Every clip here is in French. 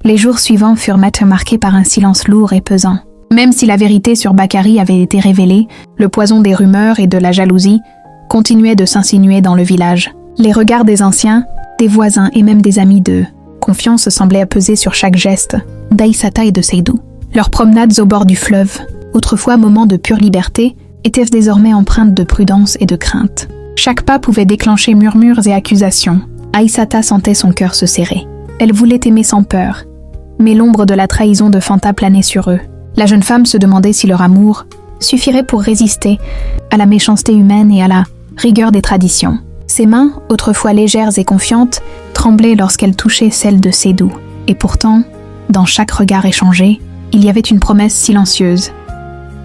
Les jours suivants furent marqués par un silence lourd et pesant. Même si la vérité sur Bakary avait été révélée, le poison des rumeurs et de la jalousie continuait de s'insinuer dans le village. Les regards des anciens, des voisins et même des amis de confiance semblaient peser sur chaque geste d'Aïssata et de Seydou. Leurs promenades au bord du fleuve, autrefois moments de pure liberté, étaient désormais empreintes de prudence et de crainte. Chaque pas pouvait déclencher murmures et accusations. Aïssata sentait son cœur se serrer. Elle voulait aimer sans peur, mais l'ombre de la trahison de Fanta planait sur eux. La jeune femme se demandait si leur amour suffirait pour résister à la méchanceté humaine et à la rigueur des traditions. Ses mains, autrefois légères et confiantes, tremblaient lorsqu'elles touchaient celles de Seydou. Et pourtant, dans chaque regard échangé, il y avait une promesse silencieuse.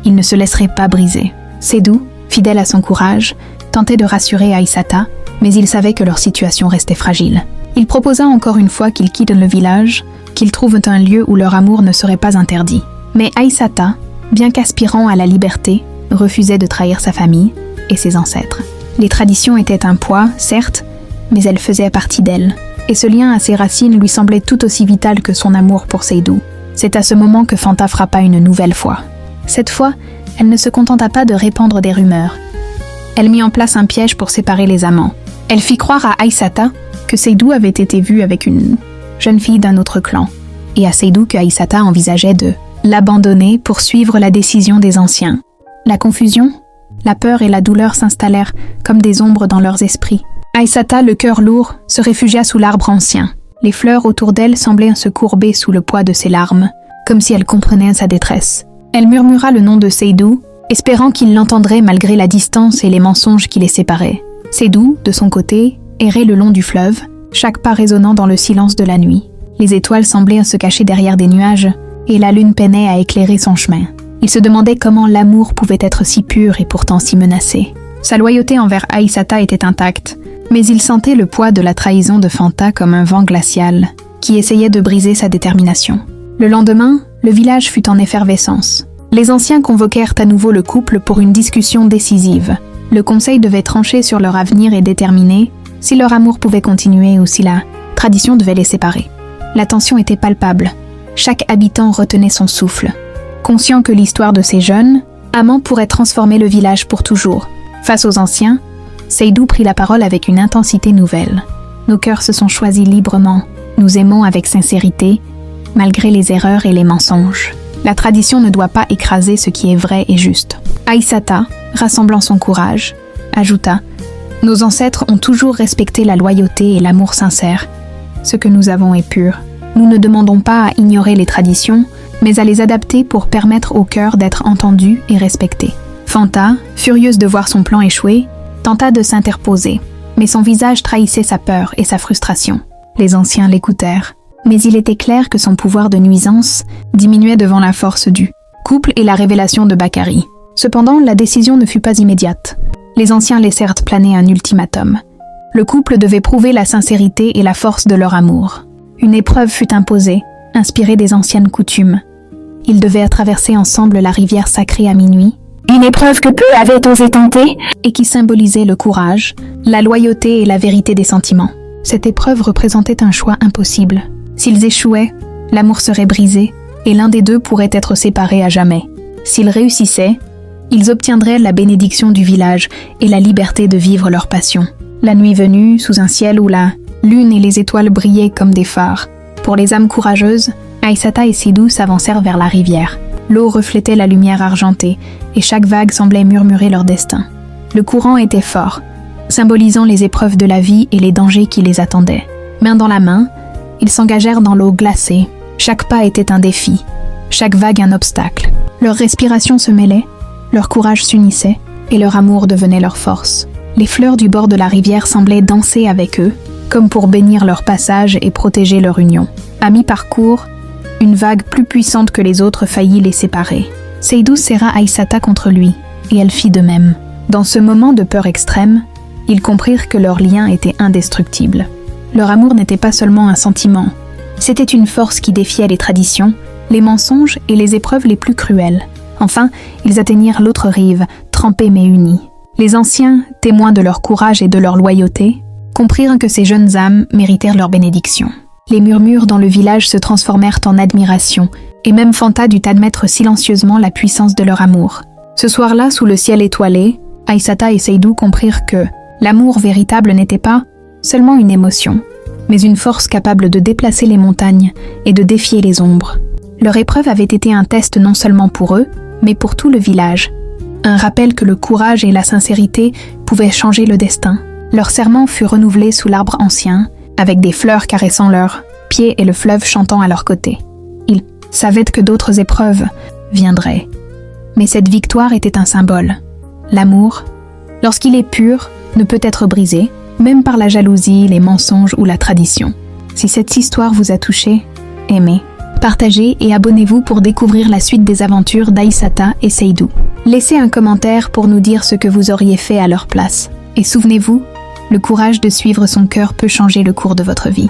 Il ne se laisserait pas briser. Seydou, fidèle à son courage, tentait de rassurer Aïssata, mais il savait que leur situation restait fragile. Il proposa encore une fois qu'ils quittent le village, qu'ils trouvent un lieu où leur amour ne serait pas interdit. Mais Aïssata, bien qu'aspirant à la liberté, refusait de trahir sa famille et ses ancêtres. Les traditions étaient un poids, certes, mais elles faisaient partie d'elle. Et ce lien à ses racines lui semblait tout aussi vital que son amour pour Seydou. C'est à ce moment que Fanta frappa une nouvelle fois. Cette fois, elle ne se contenta pas de répandre des rumeurs. Elle mit en place un piège pour séparer les amants. Elle fit croire à Aïssata que Seydou avait été vu avec une jeune fille d'un autre clan, et à Seydou que Aïssata envisageait de l'abandonner pour suivre la décision des anciens. La confusion, la peur et la douleur s'installèrent comme des ombres dans leurs esprits. Aïssata, le cœur lourd, se réfugia sous l'arbre ancien. Les fleurs autour d'elle semblaient se courber sous le poids de ses larmes, comme si elle comprenait sa détresse. Elle murmura le nom de Seydou, espérant qu'il l'entendrait malgré la distance et les mensonges qui les séparaient. Seydou, de son côté, errait le long du fleuve, chaque pas résonnant dans le silence de la nuit. Les étoiles semblaient se cacher derrière des nuages, et la lune peinait à éclairer son chemin. Il se demandait comment l'amour pouvait être si pur et pourtant si menacé. Sa loyauté envers Aïssata était intacte, mais il sentait le poids de la trahison de Fanta comme un vent glacial, qui essayait de briser sa détermination. Le lendemain, le village fut en effervescence. Les anciens convoquèrent à nouveau le couple pour une discussion décisive. Le conseil devait trancher sur leur avenir et déterminer si leur amour pouvait continuer ou si la tradition devait les séparer. La tension était palpable. Chaque habitant retenait son souffle, conscient que l'histoire de ces jeunes amants pourrait transformer le village pour toujours. Face aux anciens, Seydou prit la parole avec une intensité nouvelle. Nos cœurs se sont choisis librement. Nous aimons avec sincérité, malgré les erreurs et les mensonges. La tradition ne doit pas écraser ce qui est vrai et juste. Aïssata, rassemblant son courage, ajouta « Nos ancêtres ont toujours respecté la loyauté et l'amour sincère. Ce que nous avons est pur. Nous ne demandons pas à ignorer les traditions, mais à les adapter pour permettre au cœur d'être entendu et respecté. » Fanta, furieuse de voir son plan échouer, tenta de s'interposer, mais son visage trahissait sa peur et sa frustration. Les anciens l'écoutèrent, mais il était clair que son pouvoir de nuisance diminuait devant la force du couple et la révélation de Bakary. Cependant, la décision ne fut pas immédiate. Les anciens laissèrent planer un ultimatum. Le couple devait prouver la sincérité et la force de leur amour. Une épreuve fut imposée, inspirée des anciennes coutumes. Ils devaient traverser ensemble la rivière sacrée à minuit. Une épreuve que peu avaient osé tenter et qui symbolisait le courage, la loyauté et la vérité des sentiments. Cette épreuve représentait un choix impossible. S'ils échouaient, l'amour serait brisé et l'un des deux pourrait être séparé à jamais. S'ils réussissaient, ils obtiendraient la bénédiction du village et la liberté de vivre leur passion. La nuit venue, sous un ciel où la lune et les étoiles brillaient comme des phares. Pour les âmes courageuses, Aïssata et Seydou s'avancèrent vers la rivière. L'eau reflétait la lumière argentée et chaque vague semblait murmurer leur destin. Le courant était fort, symbolisant les épreuves de la vie et les dangers qui les attendaient. Main dans la main, ils s'engagèrent dans l'eau glacée. Chaque pas était un défi, chaque vague un obstacle. Leur respiration se mêlait, leur courage s'unissait et leur amour devenait leur force. Les fleurs du bord de la rivière semblaient danser avec eux, comme pour bénir leur passage et protéger leur union. À mi-parcours, une vague plus puissante que les autres faillit les séparer. Seydou serra Aïssata contre lui, et elle fit de même. Dans ce moment de peur extrême, ils comprirent que leur lien était indestructible. Leur amour n'était pas seulement un sentiment, c'était une force qui défiait les traditions, les mensonges et les épreuves les plus cruelles. Enfin, ils atteignirent l'autre rive, trempés mais unis. Les anciens, témoins de leur courage et de leur loyauté, comprirent que ces jeunes âmes méritèrent leur bénédiction. Les murmures dans le village se transformèrent en admiration, et même Fanta dut admettre silencieusement la puissance de leur amour. Ce soir-là, sous le ciel étoilé, Aissata et Seydou comprirent que l'amour véritable n'était pas seulement une émotion, mais une force capable de déplacer les montagnes et de défier les ombres. Leur épreuve avait été un test non seulement pour eux, mais pour tout le village. Un rappel que le courage et la sincérité pouvaient changer le destin. Leur serment fut renouvelé sous l'arbre ancien, avec des fleurs caressant leurs pieds et le fleuve chantant à leur côté. Ils savaient que d'autres épreuves viendraient. Mais cette victoire était un symbole. L'amour, lorsqu'il est pur, ne peut être brisé, même par la jalousie, les mensonges ou la tradition. Si cette histoire vous a touché, aimez, partagez et abonnez-vous pour découvrir la suite des aventures d'Aissata et Seydou. Laissez un commentaire pour nous dire ce que vous auriez fait à leur place. Et souvenez-vous, le courage de suivre son cœur peut changer le cours de votre vie.